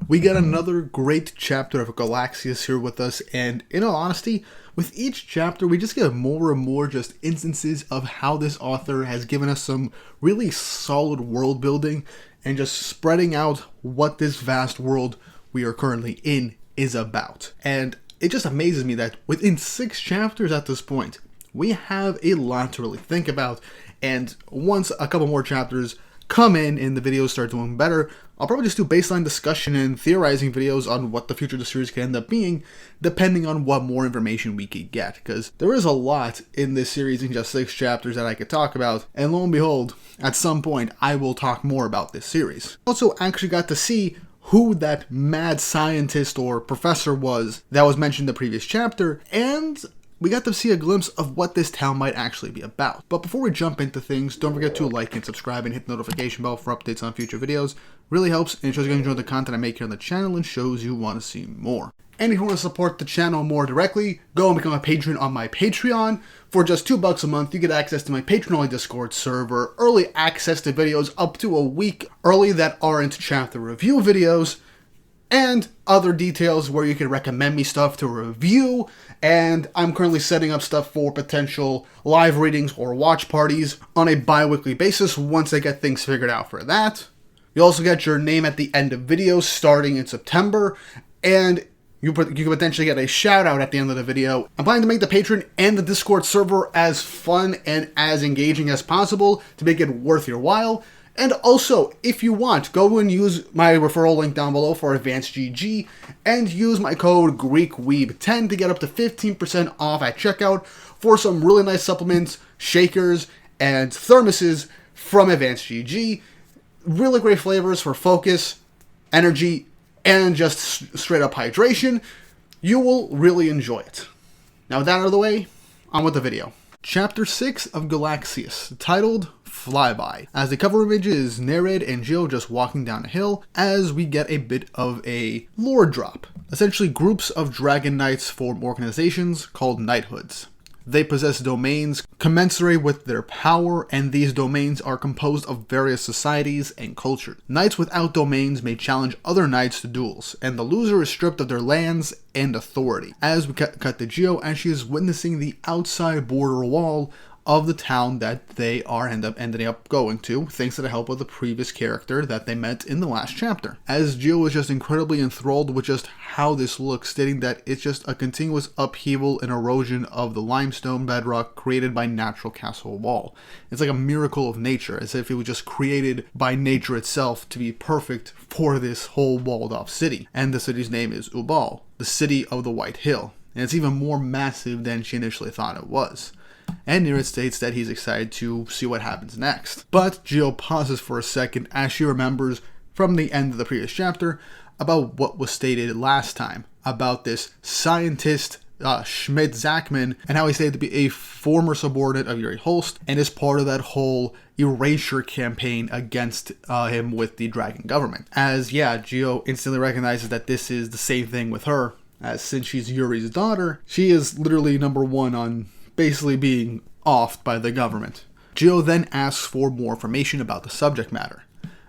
We got another great chapter of GALAXIAS here with us, and in all honesty, with each chapter we just get more and more just instances of how this author has given us some really solid world building and just spreading out what this vast world we are currently in is about. And it just amazes me that within 6 chapters at this point, we have a lot to really think about, and once a couple more chapters come in and the videos start doing better, I'll probably just do baseline discussion and theorizing videos on what the future of the series can end up being, depending on what more information we could get, because there is a lot in this series in just 6 chapters that I could talk about, and lo and behold, at some point I will talk more about this series. Also actually got to see who that mad scientist or professor was that was mentioned in the previous chapter, and we got to see a glimpse of what this town might actually be about. But before we jump into things, don't forget to like and subscribe and hit the notification bell for updates on future videos. Really helps and it shows you guys enjoy the content I make here on the channel and shows you want to see more. And if you want to support the channel more directly, go and become a patron on my Patreon. For just $2 a month, you get access to my patron-only Discord server, early access to videos up to a week early that aren't chapter review videos, and other details where you can recommend me stuff to review. And I'm currently setting up stuff for potential live readings or watch parties on a bi-weekly basis once I get things figured out for that. You also get your name at the end of videos starting in September, and you can potentially get a shout out at the end of the video. I'm planning to make the Patreon and the Discord server as fun and as engaging as possible to make it worth your while. And also, if you want, go and use my referral link down below for Advanced GG and use my code GreekWeeb10 to get up to 15% off at checkout for some really nice supplements, shakers, and thermoses from Advanced GG. Really great flavors for focus, energy, and just straight up hydration. You will really enjoy it. Now with that out of the way, on with the video. Chapter 6 of GALAXIAS, titled Flyby. As the cover image is neraid and Jill just walking down a hill, as we get a bit of a lore drop. Essentially, groups of dragon knights form organizations called knighthoods. They possess domains commensurate with their power, and these domains are composed of various societies and cultures. Knights without domains may challenge other knights to duels, and the loser is stripped of their lands and authority. As we cut to Geo, and she is witnessing the outside border wall of the town that they are ending up going to, thanks to the help of the previous character that they met in the last chapter. As Jill was just incredibly enthralled with just how this looks, stating that it's just a continuous upheaval and erosion of the limestone bedrock created by natural castle wall. It's like a miracle of nature, as if it was just created by nature itself to be perfect for this whole walled off city. And the city's name is Uballé, the city of the White Hill. And it's even more massive than she initially thought it was. And Neraid states that he's excited to see what happens next. But Geo pauses for a second as she remembers from the end of the previous chapter about what was stated last time about this scientist Schmidt Zachmann, and how he stated to be a former subordinate of Yuri Holst and is part of that whole erasure campaign against him with the dragon government. As Geo instantly recognizes that this is the same thing with her, as since she's Yuri's daughter, she is literally #1 on basically being offed by the government. Geo then asks for more information about the subject matter,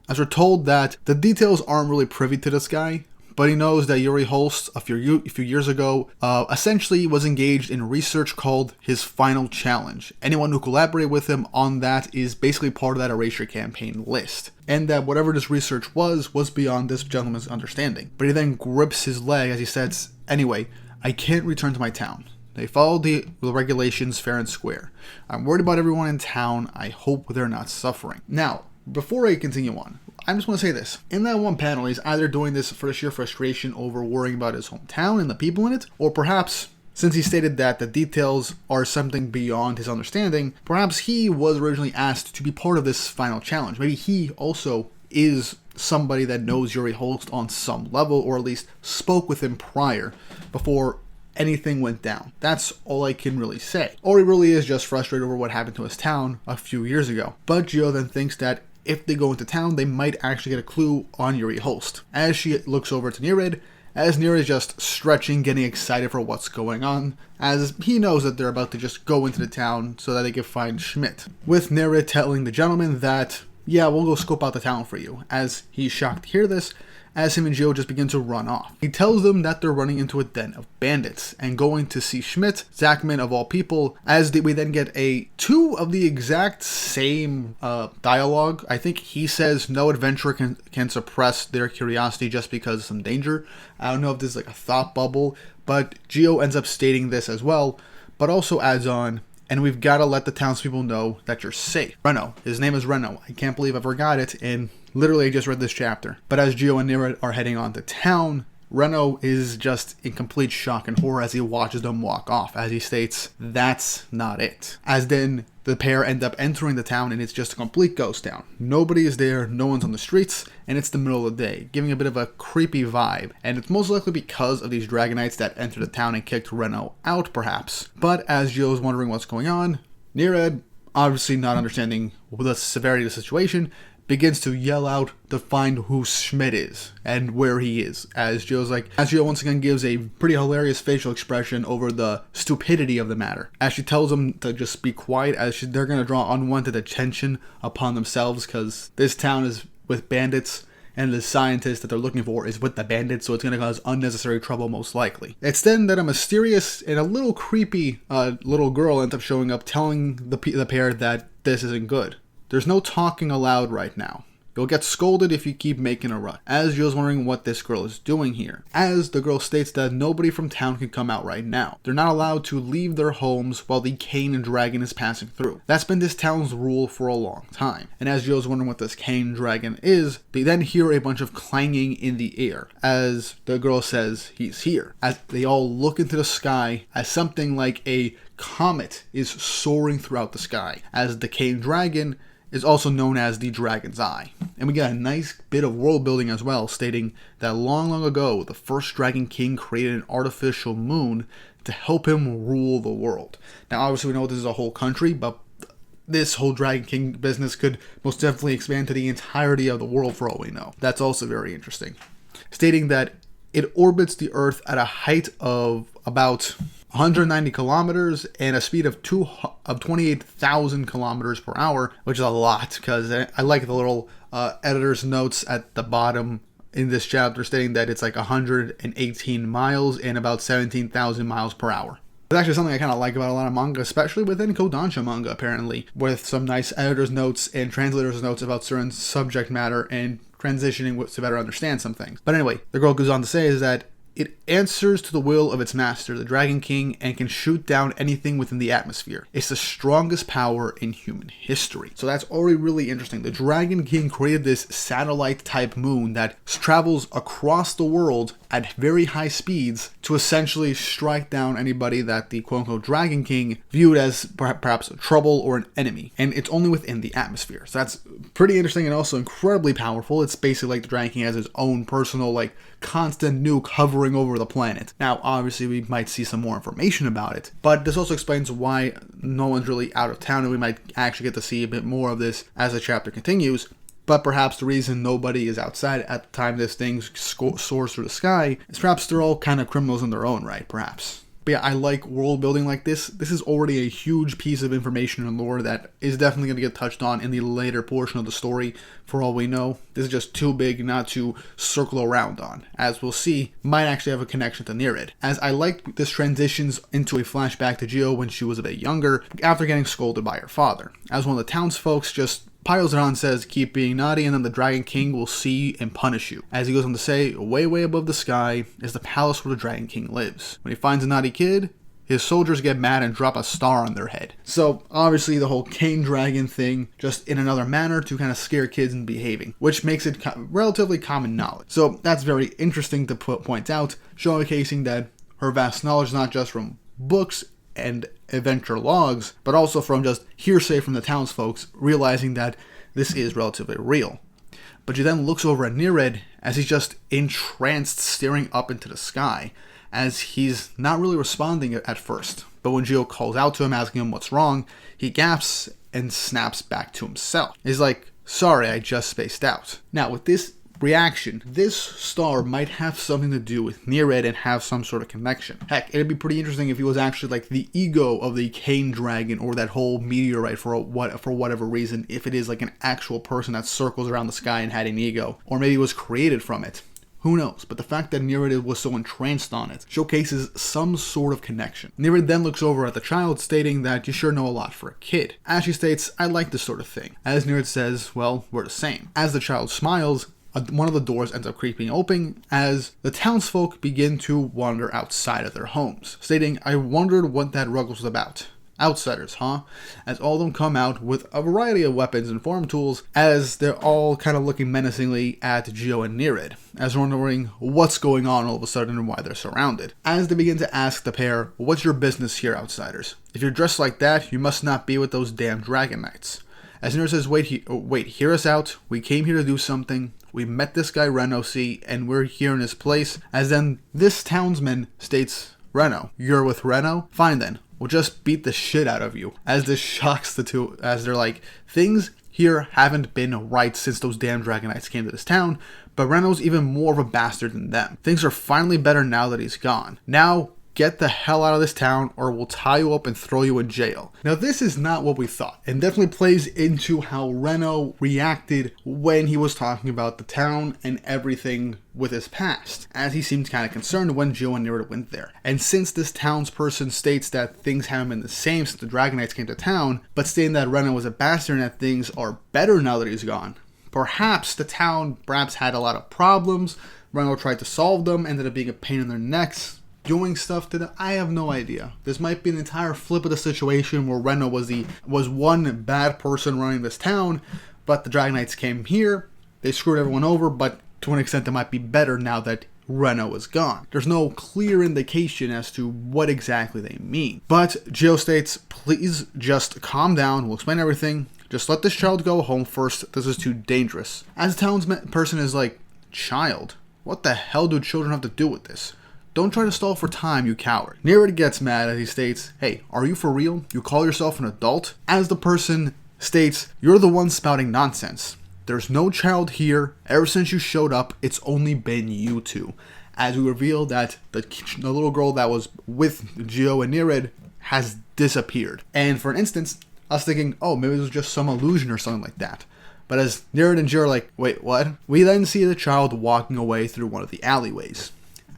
as we're told that the details aren't really privy to this guy, but he knows that Yuri Holst a few years ago essentially was engaged in research called his Final Challenge. Anyone who collaborated with him on that is basically part of that erasure campaign list, and that whatever this research was beyond this gentleman's understanding. But he then grips his leg as he says, "Anyway, I can't return to my town. They followed the regulations fair and square. I'm worried about everyone in town. I hope they're not suffering." Now, before I continue on, I just want to say this. In that one panel, he's either doing this for sheer frustration over worrying about his hometown and the people in it, or perhaps, since he stated that the details are something beyond his understanding, perhaps he was originally asked to be part of this final challenge. Maybe he also is somebody that knows Yuri Holst on some level, or at least spoke with him prior, before anything went down. That's all I can really say. Or he really is just frustrated over what happened to his town a few years ago. But Geo then thinks that if they go into town, they might actually get a clue on Yuri Holst. As she looks over to Neraid, as Neraid is just stretching, getting excited for what's going on, as he knows that they're about to just go into the town so that they can find Schmidt. With Neraid telling the gentleman that, yeah, we'll go scope out the town for you, as he's shocked to hear this, as him and Gio just begin to run off. He tells them that they're running into a den of bandits and going to see Schmidt Zachmann of all people, as we then get two of the exact same dialogue. I think he says no adventurer can suppress their curiosity just because of some danger. I don't know if this is like a thought bubble, but Gio ends up stating this as well, but also adds on, and we've got to let the townspeople know that you're safe. Reno. His name is Reno. I can't believe I forgot it, and literally I just read this chapter. But as Gio and Neraid are heading on to town, Reno is just in complete shock and horror as he watches them walk off, as he states, that's not it. As then the pair end up entering the town, and it's just a complete ghost town. Nobody is there, no one's on the streets, and it's the middle of the day, giving a bit of a creepy vibe. And it's most likely because of these Dragonites that entered the town and kicked Reno out, perhaps. But as Gio's wondering what's going on, Neraid, obviously not understanding the severity of the situation, begins to yell out to find who Schmidt is and where he is. As Gio once again gives a pretty hilarious facial expression over the stupidity of the matter, as she tells him to just be quiet, as they're going to draw unwanted attention upon themselves, because this town is with bandits and the scientist that they're looking for is with the bandits, so it's going to cause unnecessary trouble most likely. It's then that a mysterious and a little creepy little girl ends up showing up, telling the pair that this isn't good. There's no talking aloud right now. You'll get scolded if you keep making a run. As Gio's wondering what this girl is doing here, as the girl states that nobody from town can come out right now. They're not allowed to leave their homes while the Cane Dragon is passing through. That's been this town's rule for a long time. And as Gio's wondering what this Cane Dragon is, they then hear a bunch of clanging in the air, as the girl says he's here. As they all look into the sky, as something like a comet is soaring throughout the sky, as the Cane Dragon is also known as the Dragon's Eye. And we get a nice bit of world building as well, stating that long, long ago, the first Dragon King created an artificial moon to help him rule the world. Now, obviously, we know this is a whole country, but this whole Dragon King business could most definitely expand to the entirety of the world for all we know. That's also very interesting. Stating that it orbits the Earth at a height of about 190 kilometers and a speed of 28,000 kilometers per hour, which is a lot, because I like the little editor's notes at the bottom in this chapter stating that it's like 118 miles and about 17,000 miles per hour. It's actually something I kind of like about a lot of manga, especially within Kodansha manga, apparently, with some nice editor's notes and translator's notes about certain subject matter and transitioning to better understand some things. But anyway, the girl goes on to say is that it answers to the will of its master, the Dragon King, and can shoot down anything within the atmosphere. It's the strongest power in human history. So that's already really interesting. The Dragon King created this satellite-type moon that travels across the world at very high speeds to essentially strike down anybody that the quote-unquote Dragon King viewed as perhaps a trouble or an enemy. And it's only within the atmosphere. So that's pretty interesting and also incredibly powerful. It's basically like the Dragon King has his own personal, like, constant nuke hovering over the planet. Now, obviously, we might see some more information about it, but this also explains why no one's really out of town, and we might actually get to see a bit more of this as the chapter continues. But perhaps the reason nobody is outside at the time this thing soars through the sky is perhaps they're all kind of criminals in their own right, perhaps. But yeah, I like world building like this. This is already a huge piece of information and lore that is definitely going to get touched on in the later portion of the story. For all we know, this is just too big not to circle around on. As we'll see, might actually have a connection to Neraid. As I like this transitions into a flashback to Gio when she was a bit younger, after getting scolded by her father. As one of the townsfolk just piles it on, says, keep being naughty and then the Dragon King will see and punish you. As he goes on to say, way, way above the sky is the palace where the Dragon King lives. When he finds a naughty kid, his soldiers get mad and drop a star on their head. So, obviously, the whole Cane Dragon thing, just in another manner to kind of scare kids into behaving, which makes it relatively common knowledge. So, that's very interesting to point out, showcasing that her vast knowledge, not just from books and adventure logs, but also from just hearsay from the townsfolk, realizing that this is relatively real. But she then looks over at Neraid as he's just entranced, staring up into the sky, as he's not really responding at first. But when Gio calls out to him, asking him what's wrong, he gasps and snaps back to himself. He's like, sorry, I just spaced out. Now, with this reaction, this star might have something to do with Neraid and have some sort of connection. Heck, it'd be pretty interesting if he was actually like the ego of the Cane Dragon or that whole meteorite for whatever reason, if it is like an actual person that circles around the sky and had an ego, or maybe was created from it. Who knows? But the fact that neraid was so entranced on it showcases some sort of connection. Neraid then looks over at the child, stating that you sure know a lot for a kid. As she states, I like this sort of thing. As neraid says, well, we're the same. As the child smiles, one of the doors ends up creeping open as the townsfolk begin to wander outside of their homes, stating, I wondered what that ruckus was about. Outsiders, huh? As all of them come out with a variety of weapons and farm tools, as they're all kind of looking menacingly at Geo and neraid, as wondering what's going on all of a sudden and why they're surrounded. As they begin to ask the pair, what's your business here, outsiders? If you're dressed like that, you must not be with those damn dragon knights. As neraid says, wait, hear us out. We came here to do something. We met this guy Reno, see, and we're here in his place. As then this townsman states, Reno, you're with Reno? Fine then. We'll just beat the shit out of you. As this shocks the two, as they're like, things here haven't been right since those damn dragon knights came to this town, but Reno's even more of a bastard than them. Things are finally better now that he's gone. Now, get the hell out of this town or we'll tie you up and throw you in jail. Now this is not what we thought, and definitely plays into how Reno reacted when he was talking about the town and everything with his past, as he seemed kind of concerned when Geo and neraid went there. And since this townsperson states that things haven't been the same since the Dragon Knights came to town, but stating that Reno was a bastard and that things are better now that he's gone, perhaps the town had a lot of problems, Reno tried to solve them, ended up being a pain in their necks, doing stuff to them. I have no idea. This might be an entire flip of the situation where Reno was one bad person running this town, but the Dragon Knights came here, they screwed everyone over, but to an extent it might be better now that Reno is gone. There's no clear indication as to what exactly they mean. But Geo states, please just calm down, we'll explain everything. Just let this child go home first, this is too dangerous. As the townsperson is like, child? What the hell do children have to do with this? Don't try to stall for time, you coward. neraid gets mad as he states, hey, are you for real? You call yourself an adult? As the person states, you're the one spouting nonsense. There's no child here. Ever since you showed up, it's only been you two. As we reveal that the little girl that was with Geo and neraid has disappeared. And for an instance, I was thinking, oh, maybe it was just some illusion or something like that. But as neraid and Geo are like, wait, what? We then see the child walking away through one of the alleyways,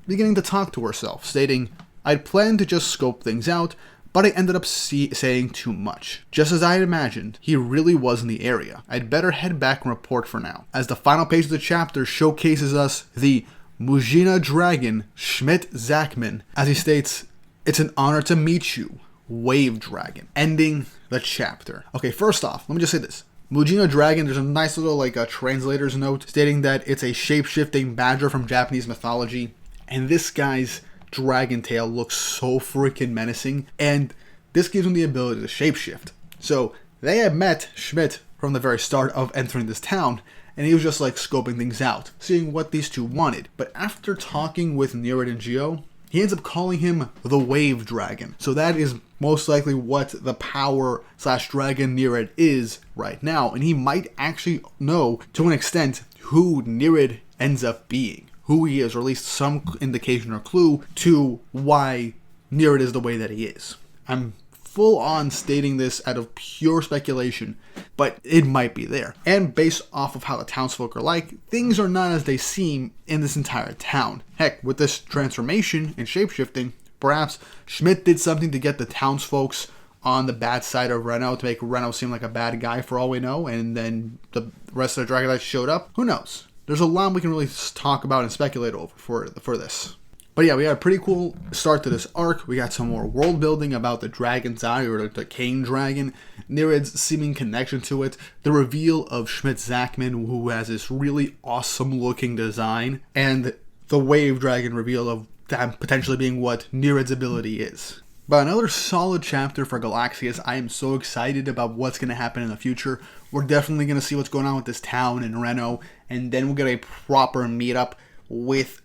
beginning to talk to herself, stating, I'd planned to just scope things out, but I ended up saying too much. Just as I had imagined, he really was in the area. I'd better head back and report for now. As the final page of the chapter showcases us the Mujina dragon, Schmidt Zachmann, as he states, it's an honor to meet you, Wave Dragon, ending the chapter. Okay, first off, let me just say this. Mujina Dragon, there's a nice little a translator's note stating that it's a shape-shifting badger from Japanese mythology. And this guy's dragon tail looks so freaking menacing, and this gives him the ability to shapeshift. So they had met Schmidt from the very start of entering this town, and he was just scoping things out, seeing what these two wanted. But after talking with neraid and Geo, he ends up calling him the Wave Dragon. So that is most likely what the power / dragon neraid is right now, and he might actually know to an extent who neraid ends up being. Who he is, or at least some indication or clue to why neraid is the way that he is. I'm full on stating this out of pure speculation, but it might be there. And based off of how the townsfolk are like, things are not as they seem in this entire town. Heck, with this transformation and shapeshifting, perhaps Schmidt did something to get the townsfolks on the bad side of Reno to make Reno seem like a bad guy for all we know, and then the rest of the Dragon Knights showed up. Who knows? There's a lot we can really talk about and speculate over for this. But yeah, we had a pretty cool start to this arc. We got some more world building about the Dragon's Eye, or the Cane Dragon, neraid's seeming connection to it, the reveal of Schmidt Zachmann, who has this really awesome looking design, and the Wave Dragon reveal of that potentially being what neraid's ability is. But another solid chapter for GALAXIAS. I am so excited about what's going to happen in the future. We're definitely going to see what's going on with this town in Reno, and then we'll get a proper meetup with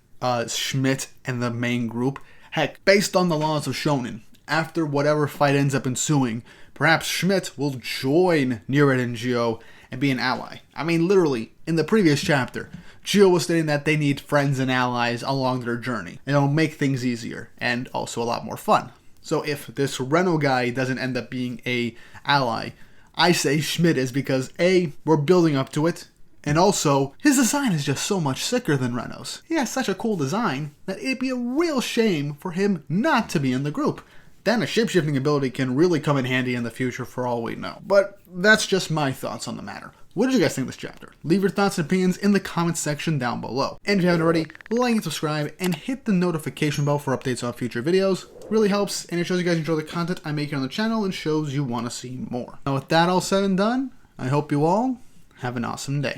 Schmidt and the main group. Heck, based on the laws of Shonen, after whatever fight ends up ensuing, perhaps Schmidt will join neraid and Geo and be an ally. I mean, literally, in the previous chapter, Geo was stating that they need friends and allies along their journey. It'll make things easier, and also a lot more fun. So if this Reno guy doesn't end up being a ally, I say Schmidt is, because A, we're building up to it, And also, his design is just so much sicker than Reno's. He has such a cool design that it'd be a real shame for him not to be in the group. Then a shapeshifting ability can really come in handy in the future for all we know. But that's just my thoughts on the matter. What did you guys think of this chapter? Leave your thoughts and opinions in the comments section down below. And if you haven't already, like and subscribe and hit the notification bell for updates on future videos. It really helps, and it shows you guys enjoy the content I make here on the channel and shows you want to see more. Now with that all said and done, I hope you all have an awesome day.